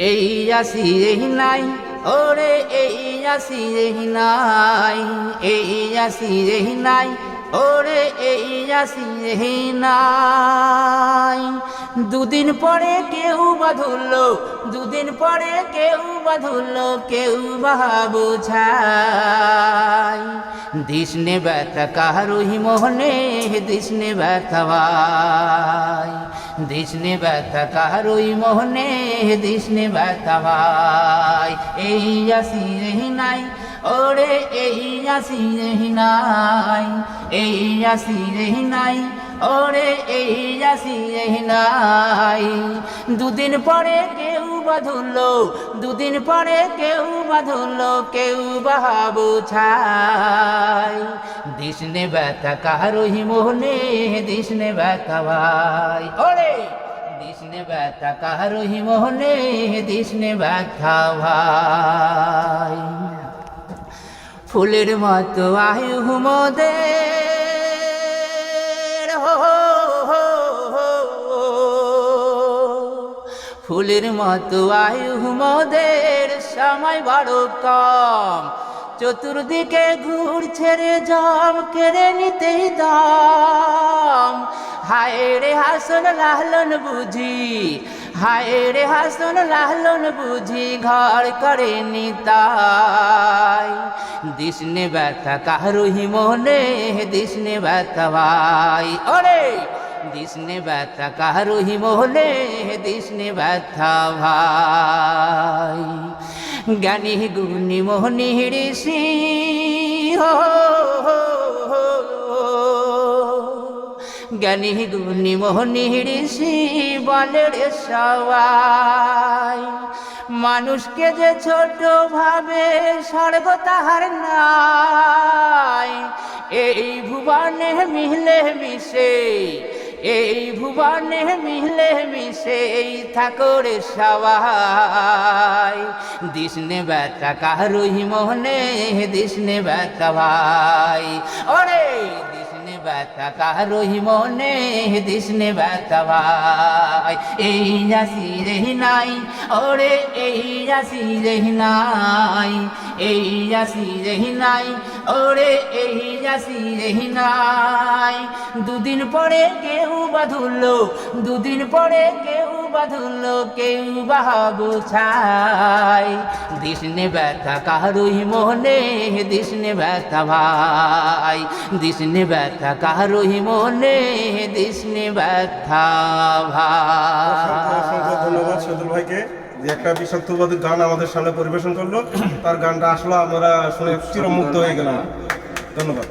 এই আসি এই নাই ওরে এই আসি এই নাই, এই আসি এই নাই ওরে এই আসি এই নাই। দুদিন পরে কেউ বাঁধুলো, দুদিন পরে কেউ বাঁধুলো, কেউ বাবু ছাই। দিশনে ব্যথা কারুই মোহনে, দিশনে ব্যথা ভাই, দিশনে ব্যথা কারুই মোহনে, দিশনে ব্যথা ভাই। এই আসি এই নাই ওরে এই আসি এই নাই, এই আসি এই নাই ওরে এই আসি এই নাই। দুদিন পরে কেউ বাঁধুলো, দুদিন পরে কেউ বাঁধুলো, কেউ বাবু ছাই। দিশনে ব্যথা কারুই মোহনে, দিশনে ব্যথা ভাই। ওরে দিশনে ব্যথা কারুই মোহনে, দিশনে ব্যথা ভাই। ফুলের মতো আয়ু মোদের, ফুলের মতো আয়ু মোদের, সময় বড় কম। চতুর্দিকে ঘুরছে রে জম, কেড়ে নিতেই দাম। হায় রে হাসন লালন বুঝি, হায় রে হাসন লালন বুঝি, ঘর করে নিতাই। দিশনে ব্যথা কারুই মনে, দিশনে ব্যথা ভাই। ওরে দিশনে ব্যথা কারুই মনে, দিশনে ব্যথা ভাই। জ্ঞানী গুণী মোহনী ঋষি হো, জ্ঞানী গুণী মোহনী ঋষি বলে রে সবাই। মানুষকে যে ছোট ভাবে স্বর্গ তাহার নাই। এই ভুবনে মিলে মিশে, এই ভুবনে মিলে মিশে থাকো রে সবাই। দিশনে ব্যথা কারুই মোহনে, দিশনে ব্যথা ভাই। ওরে দিশনে ব্যথা কারুই মনে, দিশনে ব্যথা ভাই। এই আসি রে নাই ওরে এই আসি রে নাই, এই আসি রে নাই ওরে এই আসি রে নাই। দুদিন পরে কেউ বাঁধুলো, দুদিন পরে কেউ বাঁধুলো, কেউ বাবু ছাই। দিশনে ব্যথা কারুই মনে, দিশনে ব্যথা ভাই। দিশনে ব্যথা কারুই মনে, দিশনে ব্যথা ভাই। ধন্যবাদ সদুল ভাইকে, যে একটা বিষাক্তবাদী গান আমাদের সামনে পরিবেশন করলো। তার গানটা আসলে আমরা শুনে চিরমুগ্ধ হয়ে গেলাম। ধন্যবাদ।